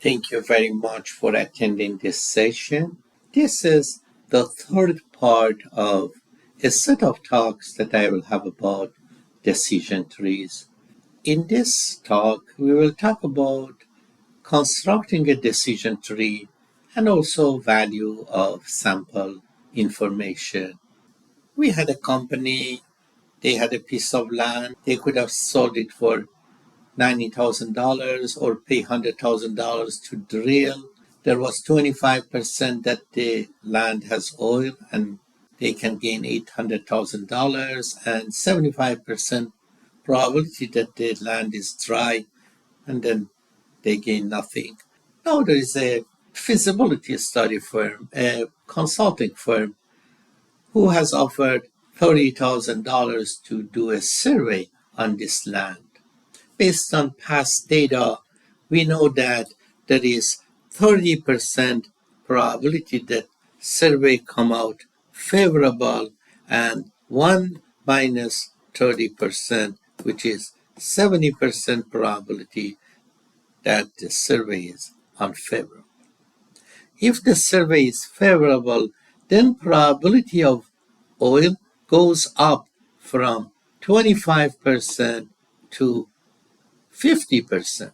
Thank you very much for attending this session. This is the third part of a set of talks that I will have about decision trees. In this talk, we will talk about constructing a decision tree and also value of sample information. We had a company, they had a piece of land, they could have sold it for $90,000 or pay $100,000 to drill. There was 25% that the land has oil and they can gain $800,000 and 75% probability that the land is dry and then they gain nothing. Now there is a feasibility study firm, a consulting firm, who has offered $30,000 to do a survey on this land. Based on past data, we know that there is 30% probability that survey come out favorable and 1 minus 30%, which is 70% probability that the survey is unfavorable. If the survey is favorable, then probability of oil goes up from 25% to 50%.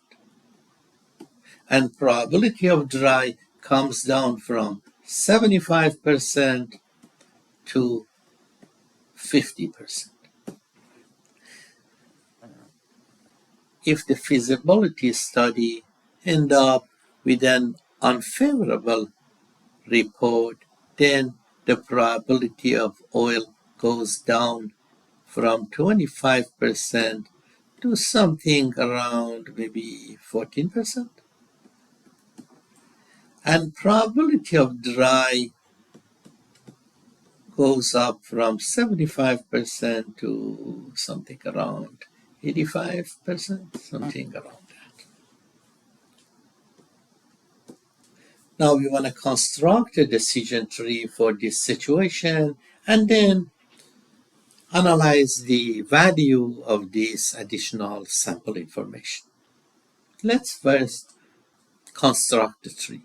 And probability of dry comes down from 75% to 50%. If the feasibility study ends up with an unfavorable report, then the probability of oil goes down from 25% to something around maybe 14%. And probability of dry goes up from 75% to something around 85%, something around that. Now we want to construct a decision tree for this situation and then analyze the value of this additional sample information. Let's first construct the tree.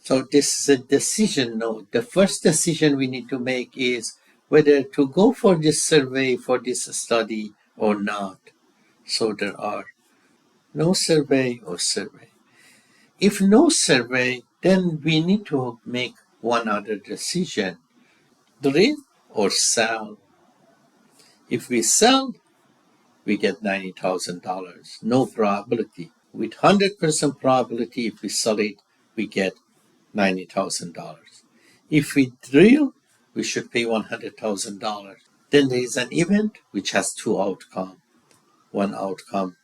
So this is a decision node. The first decision we need to make is whether to go for this survey, for this study or not. So there are no survey or survey. If no survey, then we need to make one other decision. Drill or sell. If we sell, we get $90,000. No probability. With 100% probability, if we sell it, we get $90,000. If we drill, we should pay $100,000. Then there is an event which has two outcomes. One outcome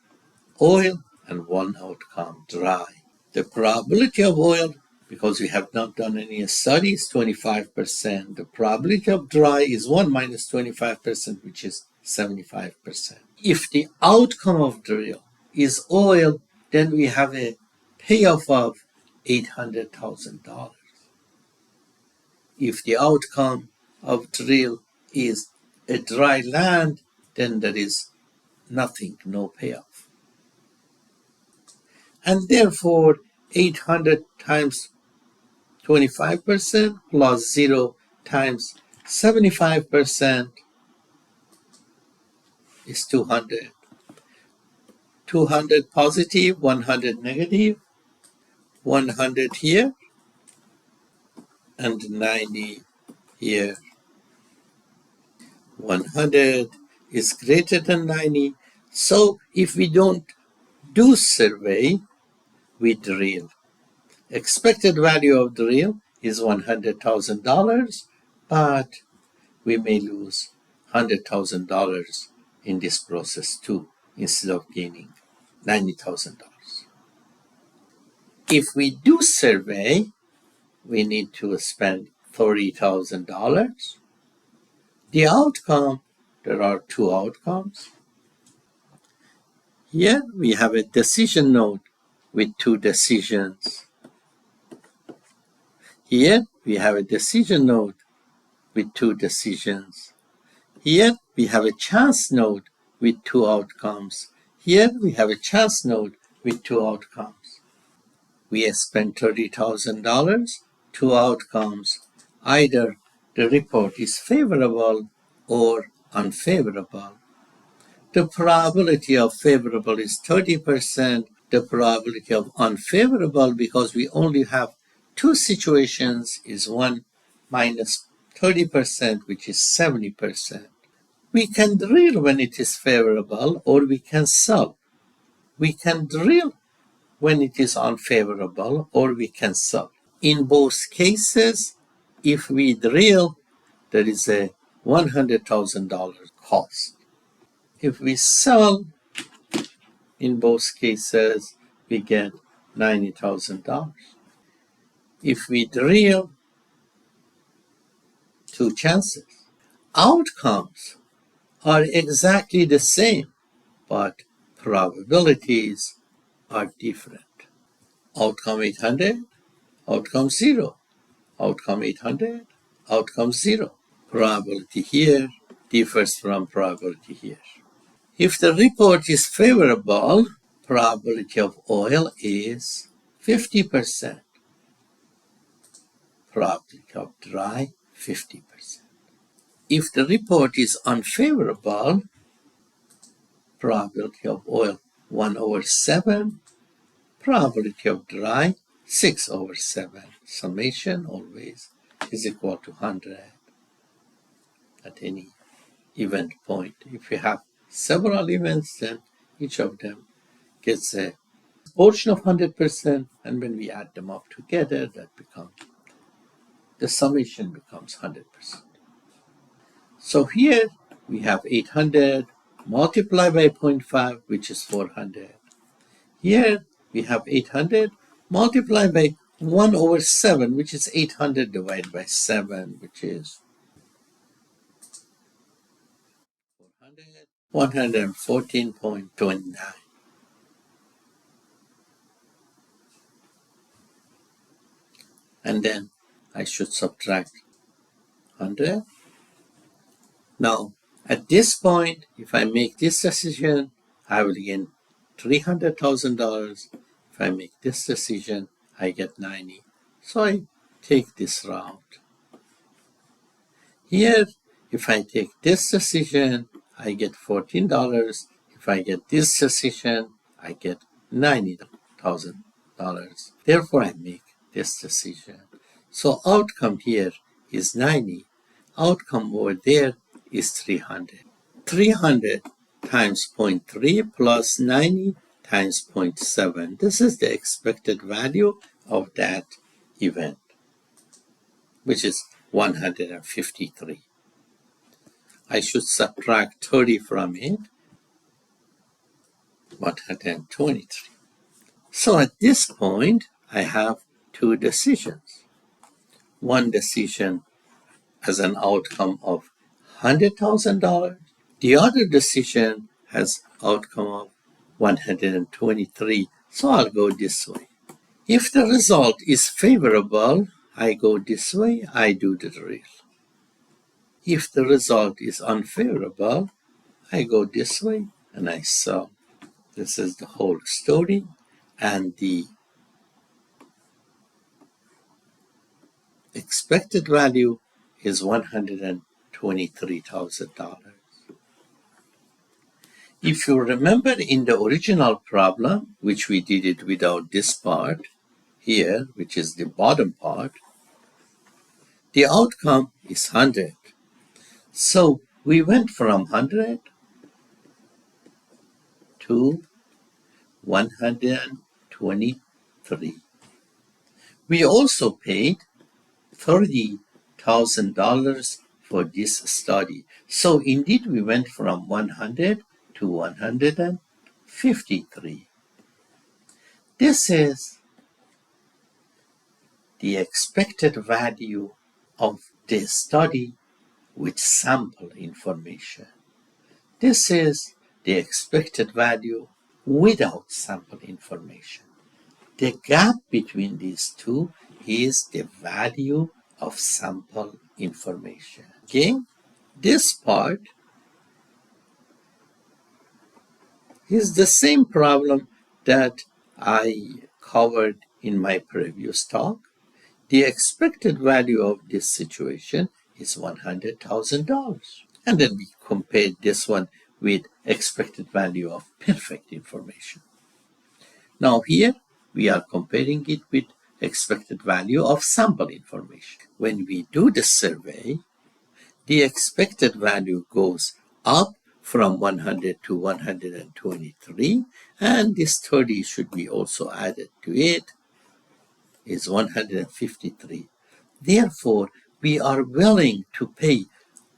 oil and one outcome dry. The probability of oil, because we have not done any studies, 25%. The probability of dry is 1 minus 25%, which is 75%. If the outcome of drill is oil, then we have a payoff of $800,000. If the outcome of drill is a dry land, then there is nothing, no payoff. And therefore, 800 times 25% plus 0 times 75% is 200. 200 positive, 100 negative, 100 here, and 90 here. 100 is greater than 90. So if we don't do survey, we drill. Expected value of drill is $100,000, but we may lose $100,000 in this process too, instead of gaining $90,000. If we do survey, we need to spend $30,000. The outcome, there are two outcomes. Here we have a decision node with two decisions. Here we have a decision node with two decisions. Here we have a chance node with two outcomes. Here we have a chance node with two outcomes. We spent $30,000, two outcomes. Either the report is favorable or unfavorable. The probability of favorable is 30%. The probability of unfavorable, because we only have two situations, is 1 minus 30%, which is 70%. We can drill when it is favorable, or we can solve. We can drill when it is unfavorable, or we can solve. In both cases, if we drill, there is a $100,000 cost. If we sell, in both cases, we get $90,000. If we drill, two chances. Outcomes are exactly the same, but probabilities are different. Outcome 800, outcome 0. Outcome 800, outcome 0. Probability here differs from probability here. If the report is favorable, probability of oil is 50%. Probability of dry, 50%. If the report is unfavorable, probability of oil 1/7, probability of dry 6/7. Summation always is equal to 100 at any event point. If you have several events, then each of them gets a portion of 100%, and when we add them up together, that becomes, the summation becomes 100%. So here we have 800 multiplied by 0.5, which is 400. Here we have 800 multiplied by 1/7, which is 800 divided by 7, which is 114.29. And then I should subtract 100. Now, at this point, if I make this decision, I will gain $300,000. If I make this decision, I get 90. So I take this route. Here, if I take this decision, I get $14. If I get this decision, I get $90,000. Therefore, I make this decision. So outcome here is 90. Outcome over there is 300. 300 times 0.3 plus 90 times 0.7. This is the expected value of that event, which is 153. I should subtract 30 from it, 123. So at this point, I have two decisions. One decision as an outcome of $100,000. The other decision has outcome of 123. So I'll go this way. If the result is favorable, I go this way, I do the drill. If the result is unfavorable, I go this way and I solve. This is the whole story, and the expected value is $123,000. If you remember in the original problem, which we did it without this part here, which is the bottom part, the outcome is 100. So we went from 100 to 123. We also paid $30,000 for this study. So indeed we went from 100 to 153. This is the expected value of the study with sample information. This is the expected value without sample information. The gap between these two is the value of sample information. Okay? This part is the same problem that I covered in my previous talk. The expected value of this situation is $100,000. And then we compared this one with expected value of perfect information. Now here we are comparing it with expected value of sample information. When we do the survey, the expected value goes up from 100 to 123, and this 30 should be also added to it, is 153. Therefore, we are willing to pay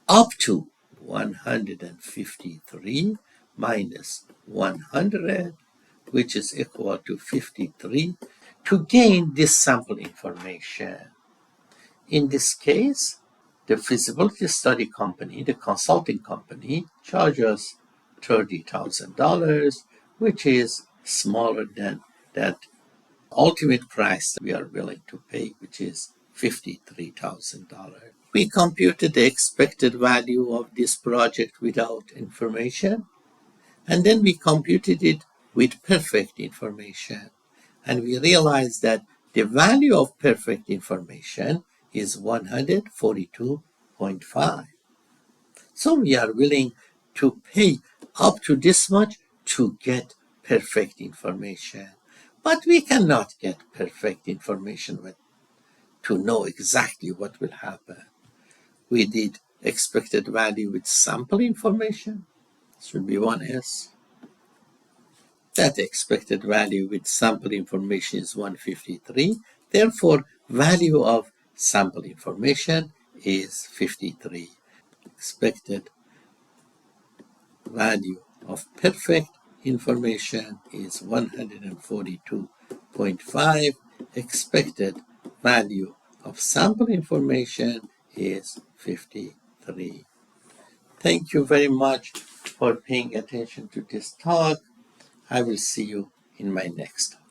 up to 153 minus 100, which is equal to 53, to gain this sample information. In this case, the feasibility study company, the consulting company, charges $30,000, which is smaller than that ultimate price that we are willing to pay, which is $53,000. We computed the expected value of this project without information, and then we computed it with perfect information. And we realized that the value of perfect information is 142.5. So we are willing to pay up to this much to get perfect information. But we cannot get perfect information to know exactly what will happen. We did expected value with sample information. Should be 1S. That expected value with sample information is 153. Therefore, value of sample information is 53. Expected value of perfect information is 142.5. Expected value of sample information is 53. Thank you very much for paying attention to this talk. I will see you in my next talk.